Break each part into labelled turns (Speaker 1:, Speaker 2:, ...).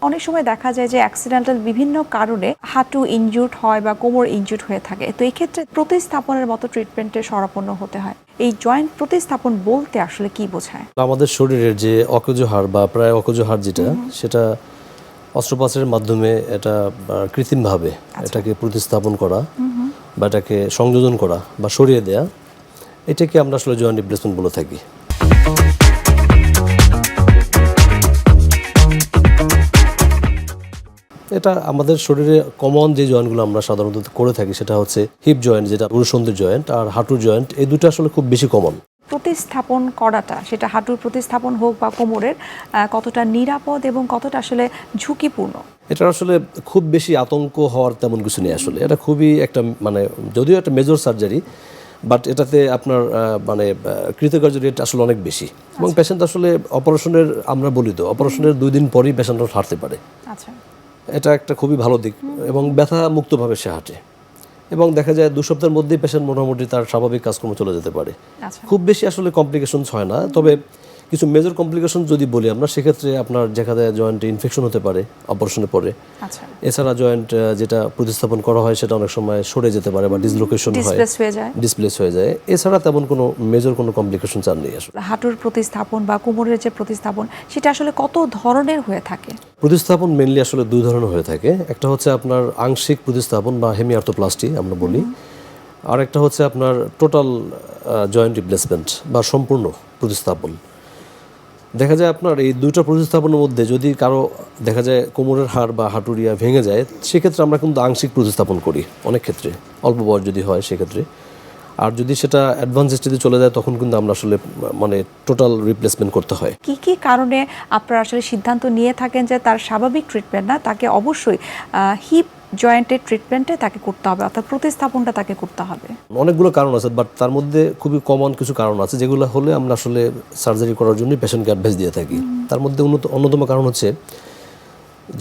Speaker 1: অনেক সময় দেখা যায় যে অ্যাক্সিডেন্টাল বিভিন্ন কারণে হাঁটু ইনজুর্ড হয় বা কোমর ইনজুর্ড হয়ে থাকে, তো এই ক্ষেত্রে প্রতিস্থাপনের মতো ট্রিটমেন্টের শরণাপন্ন হতে হয়। এই জয়েন্ট প্রতিস্থাপন বলতে আসলে কি বোঝায়?
Speaker 2: আমাদের শরীরের যে অকেজো হাড় বা প্রায় অকেজো হাড় যেটা, সেটা অস্ত্রোপচারের মাধ্যমে এটা কৃত্রিমভাবে এটাকে প্রতিস্থাপন করা বা এটাকে সংযোজন করা বা সরিয়ে দেয়া, এটাকে আমরা আসলে জয়েন্ট রিপ্লেসমেন্ট বলে থাকি। এটা আমাদের শরীরে কমন যে জয়েন্টগুলো আমরা সাধারণত করে থাকি সেটা হচ্ছে হিপ জয়েন্ট, যেটা পুরুষন্ধির জয়েন্ট, আর হাঁটুর জয়েন্ট। এই দুটো আসলে খুব বেশি কমন।
Speaker 1: প্রতিস্থাপন করাটা, সেটা হাঁটুর প্রতিস্থাপন হোক বা কোমরের, কতটা নিরাপদ এবং কতটা আসলে ঝুঁকিপূর্ণ?
Speaker 2: এটা আসলে খুব বেশি আতঙ্ক হওয়ার তেমন কিছু নেই আসলে। এটা খুবই একটা মানে যদিও একটা মেজর সার্জারি, বাট এটাতে আপনার মানে কৃতকার্য রেট আসলে অনেক বেশি। এবং পেশেন্ট আসলে অপারেশনের, আমরা বলি তো অপারেশনের 2 দিন পরই পেশেন্ট হাঁটতে পারে।
Speaker 1: আচ্ছা,
Speaker 2: এটা একটা খুবই ভালো দিক এবং ব্যথা মুক্তভাবে সে হাঁটে এবং দেখা যায় 2 সপ্তাহের মধ্যেই পেশেন্ট মোটামুটি তার স্বাভাবিক কাজকর্ম চলে যেতে পারে। খুব বেশি আসলে কমপ্লিকেশনস হয় না। তবে কিছু মেজর কমপ্লিকেশন যদি বলি আমরা, সেক্ষেত্রে আপনার যেখানে জয়েন্টে ইনফেকশন হতে পারে অপারেশনের পরে। এছাড়া জয়েন্ট যেটা প্রতিস্থাপন করা হয় সেটা অনেক সময় সরে যেতে পারে বা ডিসলোকেশন হয়, ডিসপ্লেস হয়ে যায়। এছাড়া তেমন কোনো মেজর কোনো কমপ্লিকেশন আর নেই আসলে।
Speaker 1: হাঁটুর প্রতিস্থাপন বা কোমরের যে প্রতিস্থাপন, সেটা আসলে কত ধরনের হয়ে থাকে?
Speaker 2: প্রতিস্থাপন মেইনলি আসলে 2 ধরনের হয়ে থাকে। একটা হচ্ছে আপনার আংশিক প্রতিস্থাপন বা হেমিআর্থোপ্লাস্টি আমরা বলি, আর একটা হচ্ছে আপনার টোটাল জয়েন্ট রিপ্লেসমেন্ট বা সম্পূর্ণ প্রতিস্থাপন। দেখা যায় আপনার এই 2টা প্রতিস্থাপনের মধ্যে যদি কারো দেখা যায় কোমরের হাড় বা হাঁটুরিয়া ভেঙে যায়, সেক্ষেত্রে আমরা কিন্তু আংশিক প্রতিস্থাপন করি অনেক ক্ষেত্রে, অল্প বয়স যদি হয় সেক্ষেত্রে। আর যদি সেটা অ্যাডভান্স স্টেজে চলে যায় তখন কিন্তু আমরা আসলে মানে টোটাল রিপ্লেসমেন্ট করতে হয়।
Speaker 1: কি কি কারণে আপনারা আসলে সিদ্ধান্ত নিয়ে থাকেন যে তার স্বাভাবিক ট্রিটমেন্ট না, তাকে অবশ্যই হিপ জয়েন্টের ট্রিটমেন্টে তাকে করতে হবে, অর্থাৎ প্রতিস্থাপনটা তাকে করতে হবে?
Speaker 2: অনেকগুলো কারণ আছে, বাট তার মধ্যে খুবই কমন কিছু কারণ আছে যেগুলো হলে আমরা আসলে সার্জারি করার জন্য পেশেন্টকে অ্যাডভাইস দিয়ে থাকি। তার মধ্যে অন্যতম কারণ হচ্ছে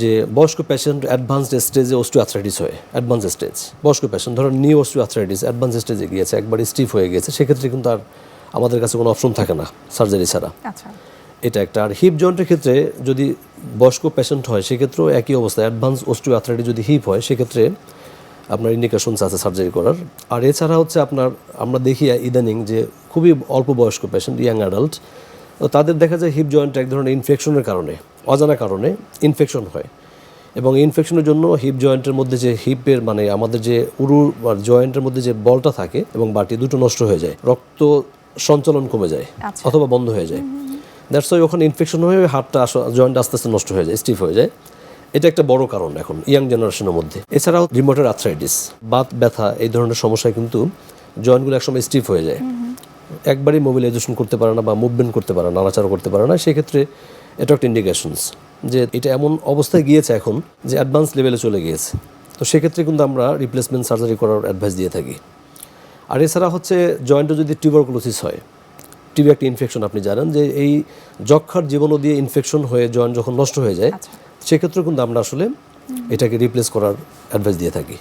Speaker 2: যে বয়স্ক পেশেন্ট অ্যাডভান্সড স্টেজে অস্টিওআর্থ্রাইটিস হয়। অ্যাডভান্স স্টেজ বয়স্ক পেশেন্ট, ধরুন নিউ অস্টিওআর্থ্রাইটিস অ্যাডভান্স স্টেজে গিয়েছে, একবার স্টিফ হয়ে গিয়েছে, সেক্ষেত্রে কিন্তু আর আমাদের কাছে কোনো অপশন থাকে না সার্জারি ছাড়া। এটা একটা। আর হিপ জয়েন্টের ক্ষেত্রে যদি বয়স্ক পেশেন্ট হয় সেক্ষেত্রেও একই অবস্থা, অ্যাডভান্স অস্টিওআর্থ্রাইটিস যদি হিপ হয় সেক্ষেত্রে আপনার ইন্ডিকেশনস আছে সার্জারি করার। আর এছাড়া হচ্ছে আপনার আমরা দেখি ইদানিং যে খুবই অল্প বয়স্ক পেশেন্ট, ইয়াং অ্যাডাল্ট, তাদের দেখা যায় হিপ জয়েন্ট এক ধরনের ইনফেকশনের কারণে, অজানা কারণে ইনফেকশন হয়, এবং এই ইনফেকশনের জন্য হিপ জয়েন্টের মধ্যে যে হিপের মানে আমাদের যে উরু জয়েন্টের মধ্যে যে বলটা থাকে এবং বাটি দুটো নষ্ট হয়ে যায়, রক্ত সঞ্চালন কমে যায় অথবা বন্ধ হয়ে যায়। দ্যাটস ওয়াই ওখানে ইনফেকশন হয়ে হাড়টা জয়েন্ট আস্তে আস্তে নষ্ট হয়ে যায়, স্টিফ হয়ে যায়। এটা একটা বড় কারণ এখন ইয়াং জেনারেশনের মধ্যে। এছাড়াও রিমোটের আর্থ্রাইটিস, বাত ব্যথা, এই ধরনের সমস্যায় কিন্তু জয়েন্টগুলো একসময় স্টিফ হয়ে যায়, একবারই মোবিলাইজেশন করতে পারে না বা মুভমেন্ট করতে পারে না, নাড়াচাড়া করতে পারে না। সেক্ষেত্রে এটা একটা ইন্ডিকেশনস যে এটা এমন অবস্থায় গিয়েছে এখন যে অ্যাডভান্স লেভেলে চলে গিয়েছে। তো সেক্ষেত্রে কিন্তু আমরা রিপ্লেসমেন্ট সার্জারি করার অ্যাডভাইস দিয়ে থাকি। আর এছাড়া হচ্ছে জয়েন্টে যদি টিউবারকুলোসিস হয়, টিবি একটা ইনফেকশন, আপনি জানেন যে এই যক্ষার জীবাণু দিয়ে ইনফেকশন হয়ে জয়েন্ট যখন নষ্ট হয়ে যায়, সেক্ষেত্রে কিন্তু আমরা আসলে এটাকে রিপ্লেস করার অ্যাডভাইস দিয়ে থাকি।